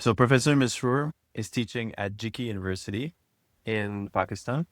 So Professor Marsoor is teaching at JICI University in Pakistan,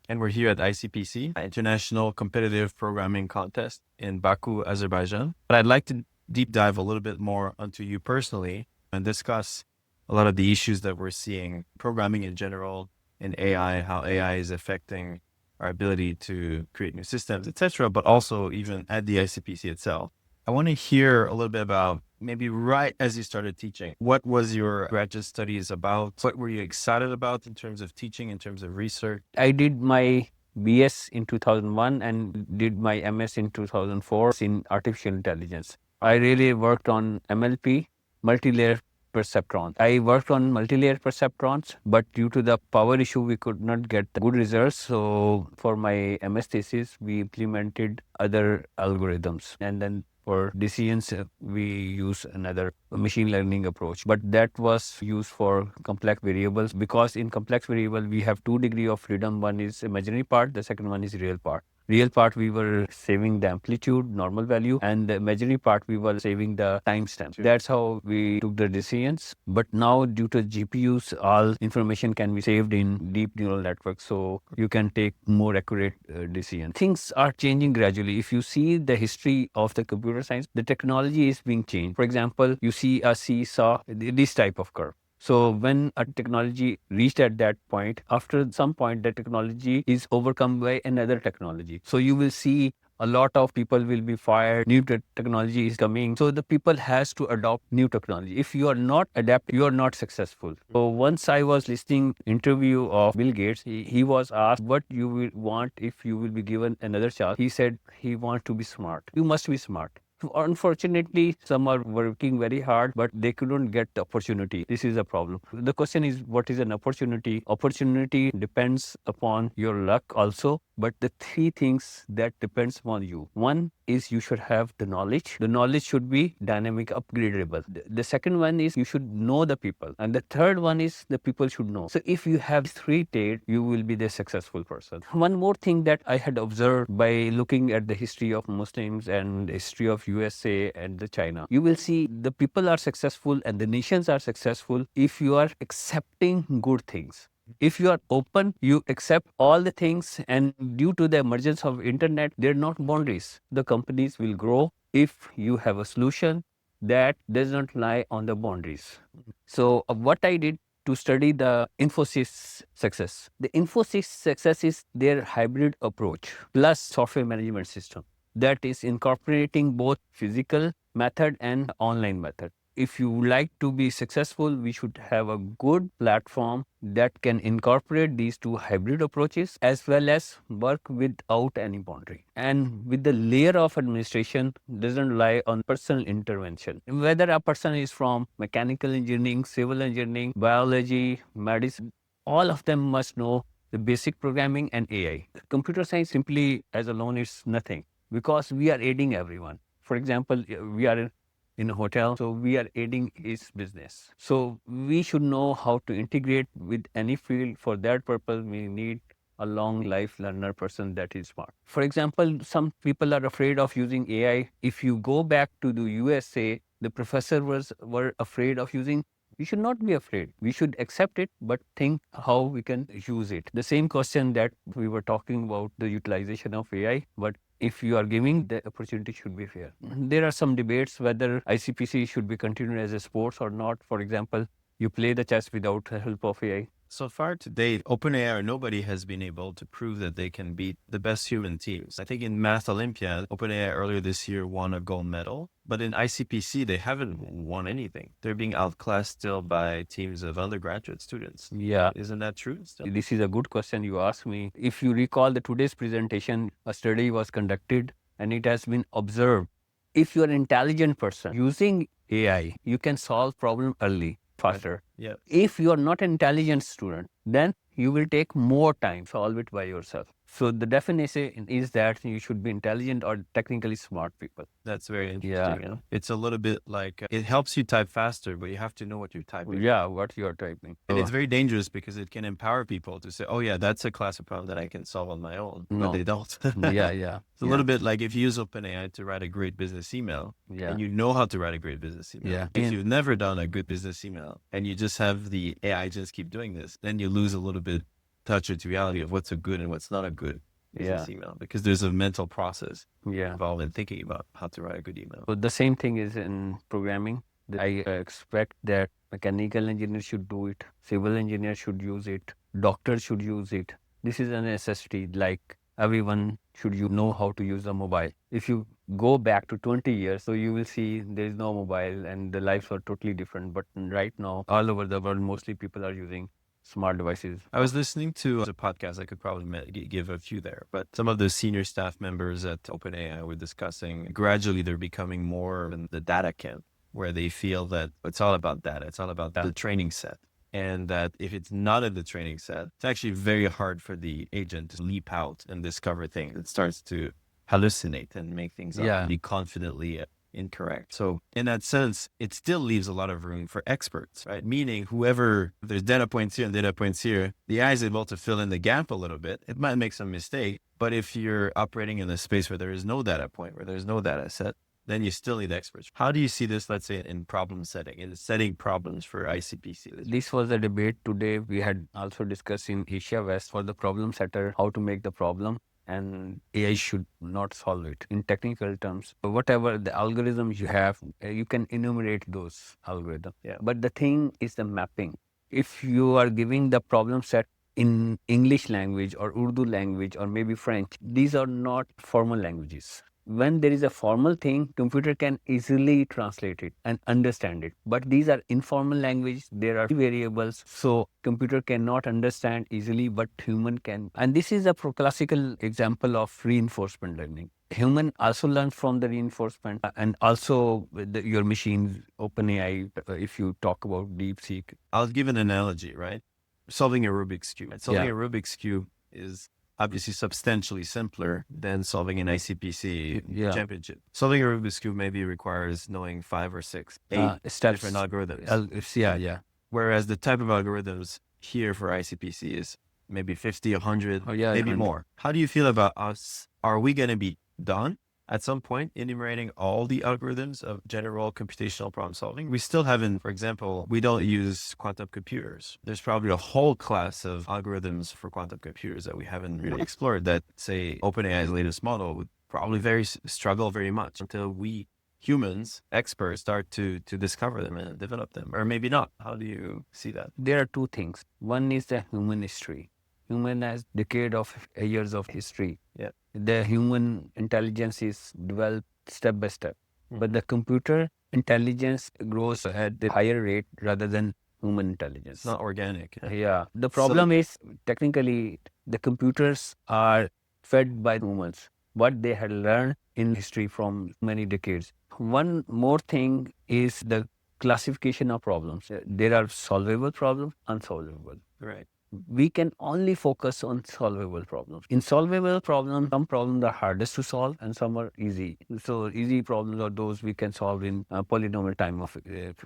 and we're here at ICPC, International Competitive Programming Contest in Baku, Azerbaijan. But I'd like to deep dive a little bit more onto you personally and discuss a lot of the issues that we're seeing, programming in general, in AI, how AI is affecting our ability to create new systems, etc., but also even at the ICPC itself. I want to hear a little bit about maybe right as you started teaching. What was your graduate studies about? What were you excited about in terms of teaching, in terms of research? I did my BS in 2001 and did my MS in 2004 in artificial intelligence. I really worked on MLP, multi-layer perceptrons. I worked on multi-layer perceptrons, but due to the power issue, we could not get good results. So for my MS thesis, we implemented other algorithms. And then for decisions, we use another machine learning approach. But that was used for complex variables, because in complex variable, we have 2 degrees of freedom. One is imaginary part, the second one is real part. Real part, we were saving the amplitude, normal value, and the imaginary part, we were saving the timestamp. That's how we took the decisions. But now, due to GPUs, all information can be saved in deep neural networks, so you can take more accurate decisions. Things are changing gradually. If you see the history of the computer science, the technology is being changed. For example, you see a seesaw, this type of curve. So when a technology reached at that point, after some point, the technology is overcome by another technology. So you will see a lot of people will be fired, new technology is coming. So the people has to adopt new technology. If you are not adapt, you are not successful. So once I was listening interview of Bill Gates, he was asked what you will want if you will be given another chance. He said he wants to be smart. You must be smart. Unfortunately, some are working very hard, but they couldn't get the opportunity. This is a problem. The question is, what is an opportunity? Opportunity depends upon your luck also, but the 3 things that depends upon you. One is you should have the knowledge. The knowledge should be dynamic, upgradable. The second one is you should know the people. And the third one is the people should know. So if you have 3 traits, you will be the successful person. One more thing that I had observed by looking at the history of Muslims and the history of USA and the China, you will see the people are successful and the nations are successful if you are accepting good things. If you are open, you accept all the things, and due to the emergence of internet, there are not boundaries. The companies will grow if you have a solution that does not lie on the boundaries. So what I did to study the Infosys success. The Infosys success is their hybrid approach plus software management system that is incorporating both physical method and online method. If you like to be successful, we should have a good platform that can incorporate these 2 hybrid approaches as well as work without any boundary. And with the layer of administration doesn't lie on personal intervention. Whether a person is from mechanical engineering, civil engineering, biology, medicine, all of them must know the basic programming and AI. Computer science simply as alone is nothing, because we are aiding everyone. For example, we are in a hotel, so we are aiding his business. So we should know how to integrate with any field. For that purpose, we need a long life learner person that is smart. For example, some people are afraid of using AI. If you go back to the USA, the professor were afraid of using. We should not be afraid. We should accept it, but think how we can use it. The same question that we were talking about the utilization of AI, but if you are giving, the opportunity should be fair. There are some debates whether ICPC should be continued as a sports or not. For example, you play the chess without the help of AI. So far to date, OpenAI or nobody has been able to prove that they can beat the best human teams. I think in Math Olympiad, OpenAI earlier this year won a gold medal, but in ICPC, they haven't won anything. They're being outclassed still by teams of undergraduate students. Yeah. Isn't that true? Still? This is a good question you asked me. If you recall the today's presentation, a study was conducted and it has been observed. If you're an intelligent person using AI, you can solve problem early, faster. Right. Yeah. If you are not an intelligent student, then you will take more time, solve it by yourself. So the definition is that you should be intelligent or technically smart people. That's very Yeah. interesting. It's a little bit like it helps you type faster, but you have to know what you're typing. Yeah, what you are typing. And it's very dangerous because it can empower people to say, oh, yeah, that's a class of problem that I can solve on my own. No. But they don't. Yeah. It's a little bit like if you use OpenAI to write a great business email Yeah. and you know how to write a great business email. Yeah. If you've never done a good business email and you just have the AI just keep doing this, then you lose a little bit touch into reality of what's a good and what's not a good business email, because there's a mental process involved in thinking about how to write a good email. So the same thing is in programming. I expect that mechanical engineers should do it, civil engineers should use it, doctors should use it. This is a necessity. Like everyone should know how to use a mobile. If you go back to 20 years, so you will see there is no mobile and the lives are totally different. But right now, all over the world, mostly people are using smart devices. I was listening to a podcast. I could probably give a few there, but some of the senior staff members at OpenAI were discussing gradually they're becoming more in the data camp, where they feel that it's all about data. It's all about the training set. And that if it's not in the training set, it's actually very hard for the agent to leap out and discover things. It starts to hallucinate and make things up and be confidently incorrect. So in that sense, it still leaves a lot of room for experts, right? Meaning whoever, there's data points here and data points here, the AI is able to fill in the gap a little bit. It might make some mistake, but if you're operating in a space where there is no data point, where there's no data set, then you still need experts. How do you see this, let's say, in problem setting, in setting problems for ICPC? This was a debate today. We had also discussed in Asia West for the problem setter, how to make the problem, and AI should not solve it in technical terms. Whatever the algorithms you have, you can enumerate those algorithms. Yeah. But the thing is the mapping. If you are giving the problem set in English language or Urdu language or maybe French, these are not formal languages. When there is a formal thing, computer can easily translate it and understand it. But these are informal language. There are variables. So computer cannot understand easily, but human can. And this is a classical example of reinforcement learning. Human also learns from the reinforcement, and also your machine, OpenAI, if you talk about DeepSeek. I'll give an analogy, right? Solving a Rubik's Cube. Solving a Rubik's Cube is obviously substantially simpler than solving an ICPC championship. Solving a Rubik's Cube maybe requires knowing 5 or 6, 8 different algorithms. Whereas the type of algorithms here for ICPC is maybe 50, 100, maybe more. How do you feel about us? Are we going to be done at some point enumerating all the algorithms of general computational problem solving? We still haven't, for example, we don't use quantum computers. There's probably a whole class of algorithms for quantum computers that we haven't really explored that, say, OpenAI's latest model would probably struggle very much until we humans, experts, start to discover them and develop them, or maybe not. How do you see that? There are two things. One is the human history. Human has decades of years of history. Yeah. The human intelligence is developed step by step, but the computer intelligence grows at the higher rate rather than human intelligence. It's not organic. Yeah. The problem is technically the computers are fed by humans, what they had learned in history from many decades. One more thing is the classification of problems. There are solvable problems, unsolvable. Right. We can only focus on solvable problems. In solvable problems, some problems are hardest to solve and some are easy. So easy problems are those we can solve in polynomial time of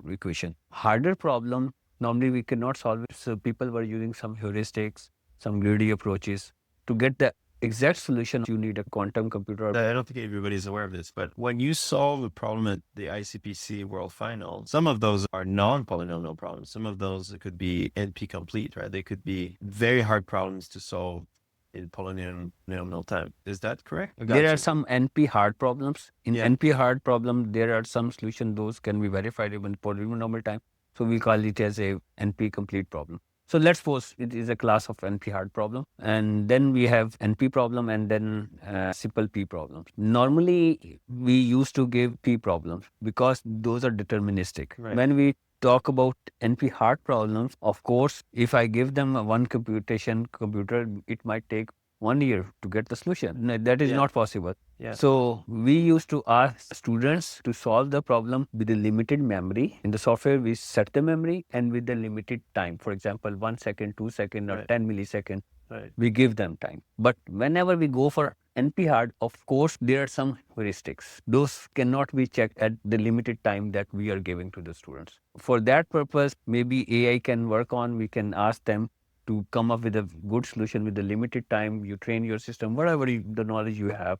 equation. Harder problem, normally we cannot solve it. So people were using some heuristics, some greedy approaches. To get the exact solution, you need a quantum computer. I don't think everybody's aware of this, but when you solve a problem at the ICPC World Finals, some of those are non-polynomial problems. Some of those could be NP complete, right? They could be very hard problems to solve in polynomial time. Is that correct? There are some NP hard problems. In NP hard problem, there are some solutions. Those can be verified even polynomial time. So we call it as a NP complete problem. So let's suppose it is a class of NP hard problem, and then we have NP problem and then simple P problems. Normally, we used to give P problems because those are deterministic. Right. When we talk about NP hard problems, of course, if I give them one computer, it might take 1 year to get the solution. No, that is not possible. Yeah. So we used to ask students to solve the problem with a limited memory. In the software, we set the memory and with the limited time. For example, 1 second, 2 seconds, or 10 milliseconds. Right. We give them time. But whenever we go for NP hard, of course, there are some heuristics. Those cannot be checked at the limited time that we are giving to the students. For that purpose, maybe AI can work on, we can ask them to come up with a good solution with the limited time. You train your system, whatever the knowledge you have,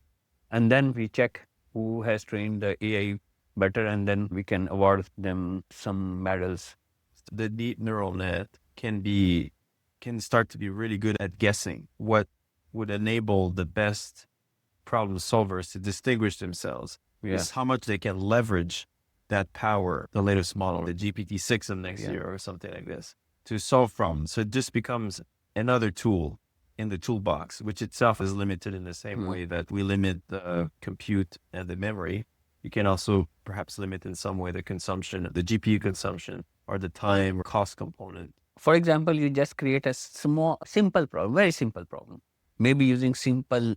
and then we check who has trained the AI better, and then we can award them some medals. The deep neural net can start to be really good at guessing what would enable the best problem solvers to distinguish themselves. Yeah. Is how much they can leverage that power, the latest model, the GPT-6 of next year or something like this, to solve problems. So it just becomes another tool in the toolbox, which itself is limited in the same way that we limit the compute and the memory. You can also perhaps limit in some way the consumption, the GPU consumption, or the time or cost component. For example, you just create a simple problem, very simple problem, maybe using simple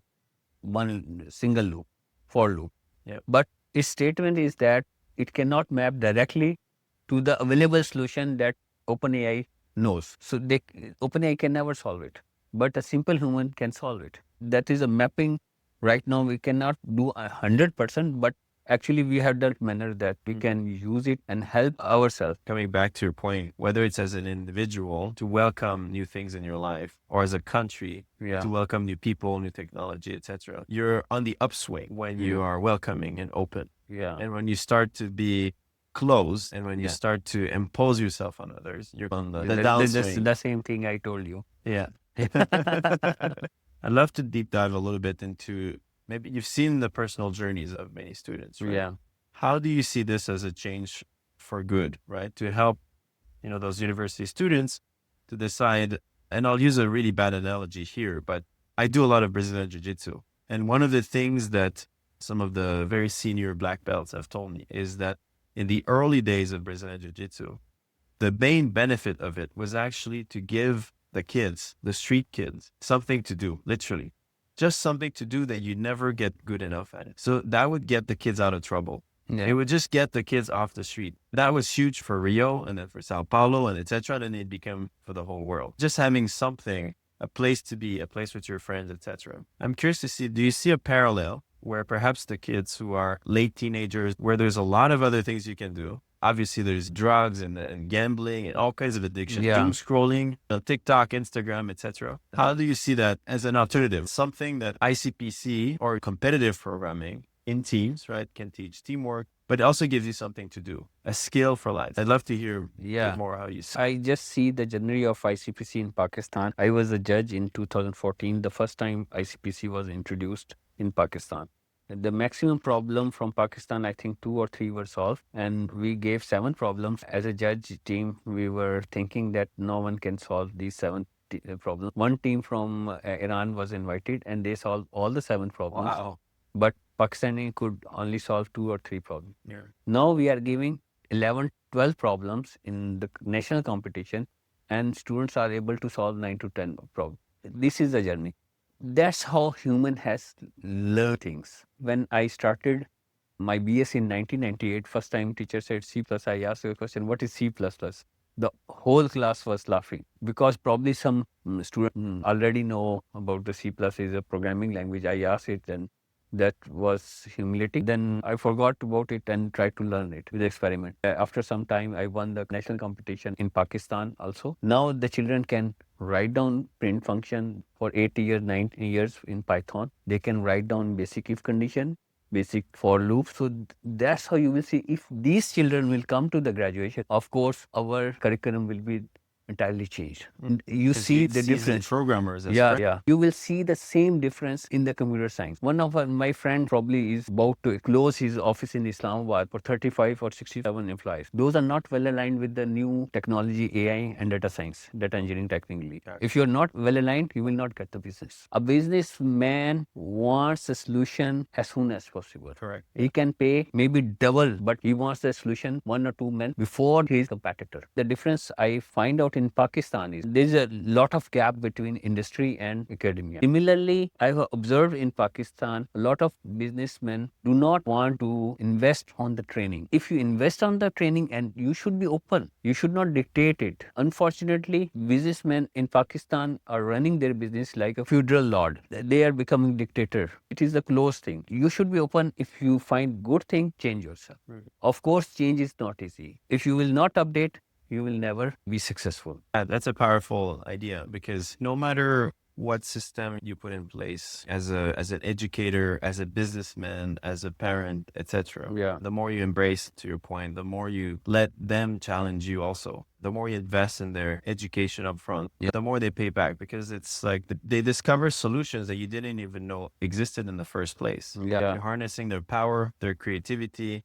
one single loop, for loop. Yep. But its statement is that it cannot map directly to the available solution that OpenAI knows. So OpenAI can never solve it, but a simple human can solve it. That is a mapping. Right now, we cannot do 100%, but actually we have that manner that we can use it and help ourselves. Coming back to your point, whether it's as an individual to welcome new things in your life, or as a country to welcome new people, new technology, etc., you're on the upswing when you are welcoming and open. And when you start to be closed, and when you start to impose yourself on others, you're on the downswing. The same thing I told you. Yeah. I'd love to deep dive a little bit into, maybe you've seen the personal journeys of many students, right? Yeah. How do you see this as a change for good, right? To help, those university students to decide, and I'll use a really bad analogy here, but I do a lot of Brazilian Jiu-Jitsu. And one of the things that some of the very senior black belts have told me is that in the early days of Brazilian Jiu-Jitsu, the main benefit of it was actually to give the kids, the street kids, something to do, literally. Just something to do that you never get good enough at it. So that would get the kids out of trouble. It would just get the kids off the street. That was huge for Rio, and then for Sao Paulo, and etc. Then it became for the whole world. Just having something, a place to be, a place with your friends, etc. I'm curious to see, do you see a parallel where perhaps the kids who are late teenagers, where there's a lot of other things you can do? Obviously, there's drugs and gambling and all kinds of addiction, doom scrolling, TikTok, Instagram, etc. How do you see that as an alternative? Something that ICPC or competitive programming in teams, right, can teach teamwork, but it also gives you something to do, a skill for life. I'd love to hear a bit more how you see it. I just see the journey of ICPC in Pakistan. I was a judge in 2014, the first time ICPC was introduced in Pakistan. The maximum problem from Pakistan, I think 2 or 3 were solved, and we gave 7 problems. As a judge team, we were thinking that no one can solve these 7 problems. One team from Iran was invited, and they solved all the 7 problems. Wow. But Pakistani could only solve 2 or 3 problems. Now we are giving 11, 12 problems in the national competition, and students are able to solve 9 to 10 problems. This is the journey. That's how human has learned things. When I started my BS in 1998, first time teacher said C++, I asked the question, what is C++? The whole class was laughing because probably some student already know about the C++ is a programming language. I asked it, and that was humiliating. Then I forgot about it and tried to learn it with experiment. After some time, I won the national competition in Pakistan also. Now the children can write down print function for 8 years, 9 years in Python. They can write down basic if condition, basic for loop. So that's how you will see if these children will come to the graduation. Of course, our curriculum will be entirely changed. You see the difference. Programmers, You will see the same difference in the computer science. One of my friend probably is about to close his office in Islamabad for 35 or 67 employees. Those are not well aligned with the new technology, AI and data science, data engineering technically. If you're not well aligned, you will not get the business. A businessman wants a solution as soon as possible. Correct. He can pay maybe double, but he wants the solution 1 or 2 months before his competitor. The difference I find out in Pakistan is there's a lot of gap between industry and academia. Similarly, I have observed in Pakistan, a lot of businessmen do not want to invest on the training. If you invest on the training, and you should be open, you should not dictate it. Unfortunately, businessmen in Pakistan are running their business like a feudal lord. They are becoming dictator. It is a closed thing. You should be open. If you find good thing, change yourself. Of course, change is not easy. If you will not update, you will never be successful. That's a powerful idea, because no matter what system you put in place as an educator, as a businessman, as a parent, etc., Yeah. the more you embrace, to your point, the more you let them challenge you also, the more you invest in their education up front, the more they pay back, because it's like they discover solutions that you didn't even know existed in the first place. Yeah. You're harnessing their power, their creativity,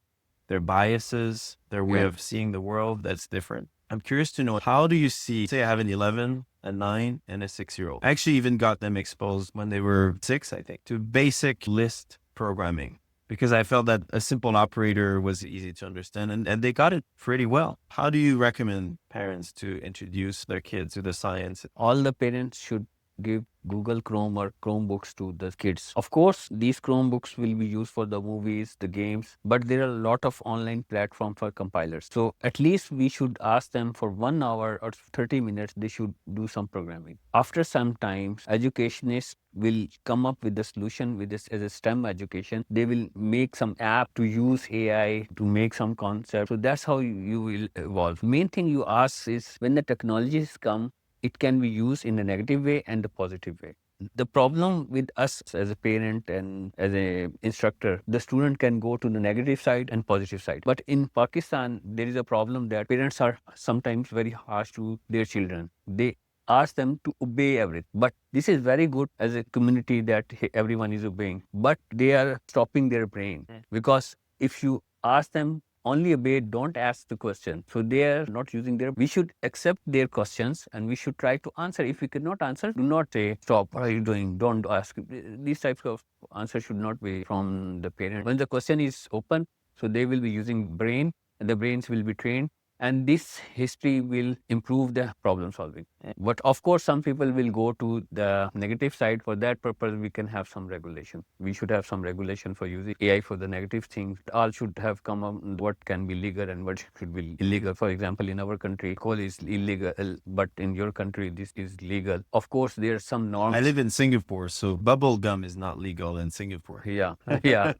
their biases, their way of seeing the world that's different. I'm curious to know, how do you see, say I have an 11, a 9, and a 6-year-old. I actually even got them exposed when they were 6, I think, to basic list programming, because I felt that a simple operator was easy to understand, and they got it pretty well. How do you recommend parents to introduce their kids to the science? All the parents should give Google Chrome or Chromebooks to the kids. Of course, these Chromebooks will be used for the movies, the games, but there are a lot of online platforms for compilers. So at least we should ask them for 1 hour or 30 minutes, they should do some programming. After some time, educationists will come up with the solution with this as a STEM education. They will make some app to use AI to make some concept. So that's how you will evolve. Main thing you ask is, when the technologies come, it can be used in a negative way and a positive way. The problem with us as a parent and as a instructor, the student can go to the negative side and positive side. But in Pakistan, there is a problem that parents are sometimes very harsh to their children. They ask them to obey everything. But this is very good as a community that everyone is obeying. But they are stopping their brain, because if you ask them only obey, don't ask the question. So they are not using their, we should accept their questions and we should try to answer. If we cannot answer, do not say, stop, what are you doing? Don't ask. These types of answers should not be from the parent. When the question is open, so they will be using brain, and the brains will be trained, and this history will improve the problem solving. But of course, some people will go to the negative side. For that purpose, we can have some regulation. We should have some regulation for using AI for the negative things. All should have come up what can be legal and what should be illegal. For example, in our country, coal is illegal, but in your country, this is legal. Of course, there are some norms. I live in Singapore, so bubble gum is not legal in Singapore. Yeah, yeah.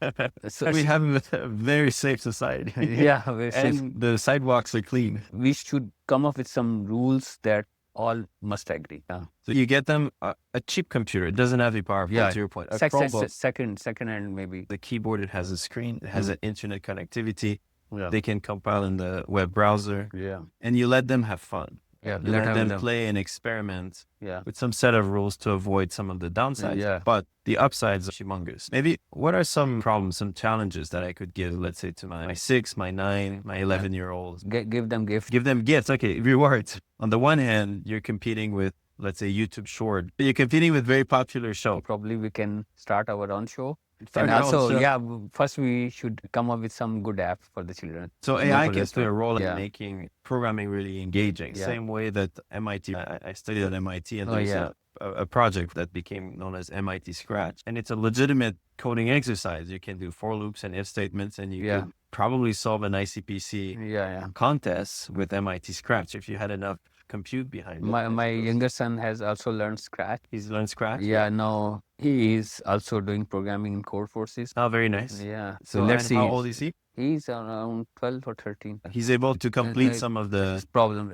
So we have a very safe society. Yeah, very safe. And the sidewalks are clean. We should come up with some rules that all must agree. Yeah. So you get them a cheap computer. It doesn't have to be powerful, to your point. A Chromebook. Second hand maybe. The keyboard, it has a screen. It has an internet connectivity. Yeah. They can compile in the web browser. Yeah. And you let them have fun. Yeah, let them play and experiment with some set of rules to avoid some of the downsides. Yeah. But the upsides are humongous. Maybe what are some problems, some challenges that I could give, let's say, to my 6, my 9, my 11-year-olds? Give them gifts. Give them gifts. Okay, rewards. On the one hand, you're competing with, let's say, YouTube Short. You're competing with very popular show. Probably we can start our own show. And also, first we should come up with some good app for the children. So AI can play a role in making programming really engaging. Same way that MIT, I studied at MIT, and there's a project that became known as MIT Scratch. And it's a legitimate coding exercise. You can do for loops and if statements, and you can probably solve an ICPC contest with MIT Scratch if you had enough compute behind it. My younger son has also learned Scratch. He's learned Scratch? Yeah, now he is also doing programming in Code Forces. Oh, very nice. Yeah. So let's see. How old is he? He's around 12 or 13. He's able to complete some of the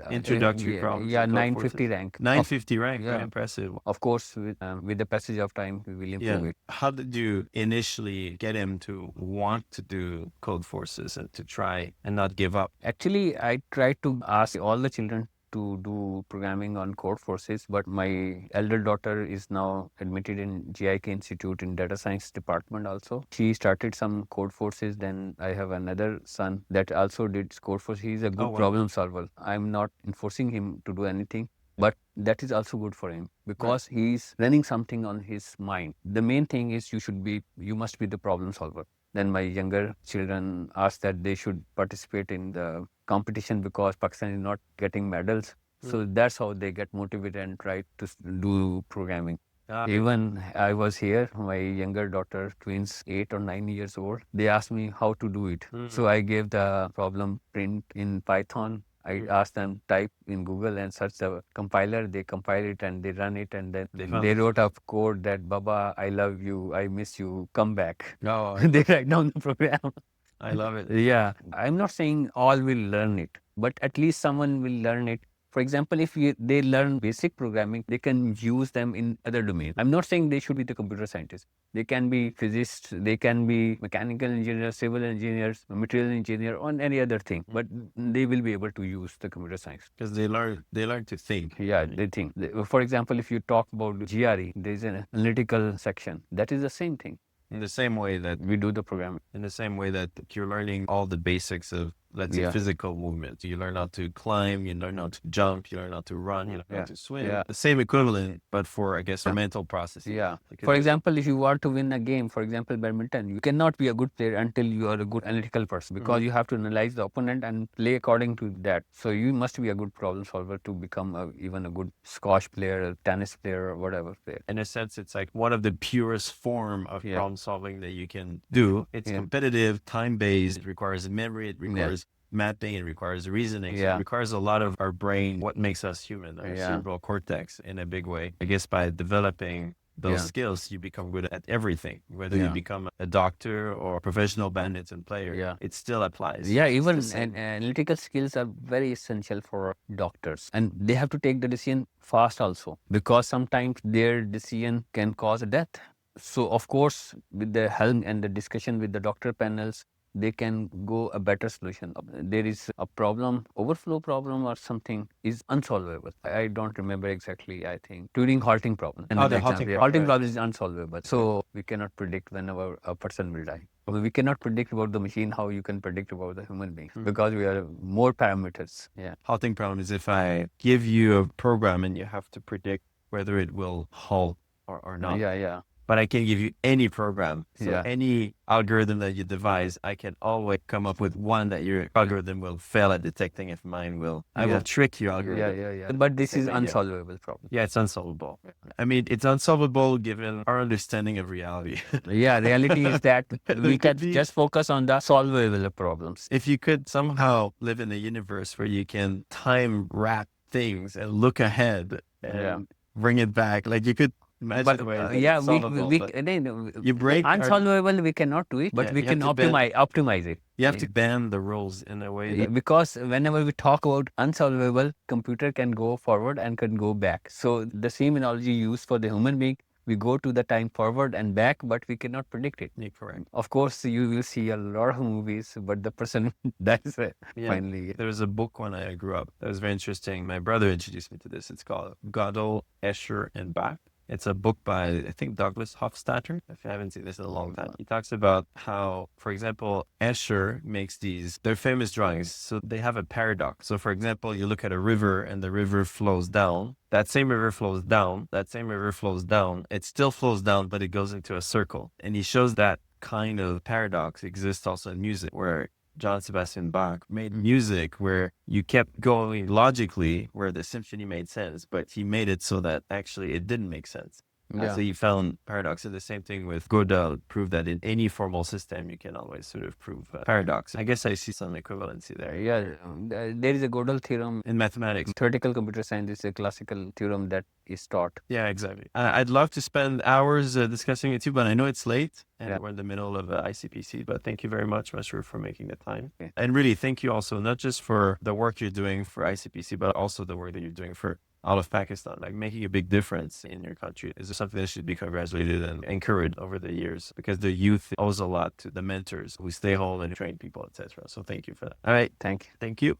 introductory problems. Yeah, 950 rank. 950 rank, very impressive. Of course, with the passage of time, we will improve it. How did you initially get him to want to do Code Forces and to try and not give up? Actually, I tried to ask all the children to do programming on Code Forces, but my elder daughter is now admitted in GIK Institute in Data Science Department also. She started some Code Forces. Then I have another son that also did Code Forces. He's a good problem solver. I'm not enforcing him to do anything, but that is also good for him because he's running something on his mind. The main thing is you must be the problem solver. Then my younger children asked that they should participate in the competition because Pakistan is not getting medals. So that's how they get motivated and try to do programming. Even I was here, my younger daughter, twins, 8 or 9 years old, they asked me how to do it. So I gave the problem print in Python. I asked them type in Google and search the compiler. They compile it and they run it, and then they wrote up code that Baba, I love you, I miss you, come back. Oh, They write down the program. I love it. Yeah, I'm not saying all will learn it, but at least someone will learn it. For example, if they learn basic programming, they can use them in other domains. I'm not saying they should be the computer scientists. They can be physicists, they can be mechanical engineers, civil engineers, material engineer, or any other thing. But they will be able to use the computer science. Because they learn to think. Yeah, they think. For example, if you talk about GRE, there's an analytical section. That is the same thing. In the same way that We do the programming. in the same way that you're learning all the basics of, let's say, Yeah. physical movement. You learn how to climb, you learn how to jump, you learn how to run, you learn how Yeah. to swim. Yeah. The same equivalent, but for, I guess, mental processes. Yeah. Like For example, if you want to win a game, for example, badminton, you cannot be a good player until you are a good analytical person, because you have to analyze the opponent and play according to that. So you must be a good problem solver to become even a good squash player, a tennis player, or whatever player. in a sense, it's like one of the purest form of Yeah. problem solving that you can do. It's Yeah. competitive, time-based. It requires memory. It requires mapping. It requires reasoning. So Yeah. it requires a lot of our brain, what makes us human, our Yeah. cerebral cortex in a big way. I guess by developing those Yeah. skills, you become good at everything. Whether Yeah. you become a doctor or a professional badminton player, Yeah. it still applies. Yeah, It's even the same. analytical skills are very essential for doctors, and they have to take the decision fast also, because sometimes their decision can cause a death. So of course, with the help and the discussion with the doctor panels, they can go a better solution. There is a problem, overflow problem or something is unsolvable. I don't remember exactly, I think. Turing halting problem. Oh, Another the example. halting problem, Halting right. problem is unsolvable. So we cannot predict whenever a person will die. We cannot predict about the machine how you can predict about the human being, because we are more parameters. Yeah. Halting problem is if I give you a program and you have to predict whether it will halt or not. Yeah. But I can give you any program. So Yeah. any algorithm that you devise, I can always come up with one that your algorithm will fail at detecting if mine will. I will trick your algorithm. Yeah. But this is Same idea. unsolvable problem. Yeah, it's unsolvable. I mean, it's unsolvable given our understanding of reality. Yeah, reality is that we can could be- just focus on the solvable problems. If you could somehow live in a universe where you can time wrap things and look ahead and bring it back, like you could imagine But the way yeah, it's solvable, but you break our- unsolvable. We cannot do it, but Yeah, we you can have to bend- optimize it. you have to bend the rules in a way that Because whenever we talk about unsolvable, computer can go forward and can go back. So the same analogy used for the human being, we go to the time forward and back, but we cannot predict it. you're correct. Of course, you will see a lot of movies, but the person dies finally. There was a book when I grew up that was very interesting. My brother introduced me to this. It's called Gödel, Escher, and Bach. It's a book by, I think, Douglas Hofstadter. If you haven't seen this in a long time, he talks about how, for example, Escher makes they're famous drawings. So they have a paradox. So for example, you look at a river and the river flows down. That same river flows down. That same river flows down. It still flows down, but it goes into a circle. And he shows that kind of paradox exists also in music, where John Sebastian Bach made music where you kept going logically, where the symphony made sense, but he made it so that actually it didn't make sense. Yeah. So he found paradox. And the same thing with Gödel proved that in any formal system, you can always sort of prove paradox. I guess I see some equivalency there. Yeah, there is a Gödel theorem. In mathematics. Theoretical computer science is a classical theorem that is taught. Yeah, exactly. I'd love to spend hours discussing it too, but I know it's late and we're in the middle of ICPC, but thank you very much, Marsoor, for making the time. Okay. And really, thank you also, not just for the work you're doing for ICPC, but also the work that you're doing for all of Pakistan, like making a big difference in your country is something that should be congratulated and encouraged over the years, because the youth owes a lot to the mentors who stay home and train people, etc. So thank you for that. All right. Thank you. Thank you.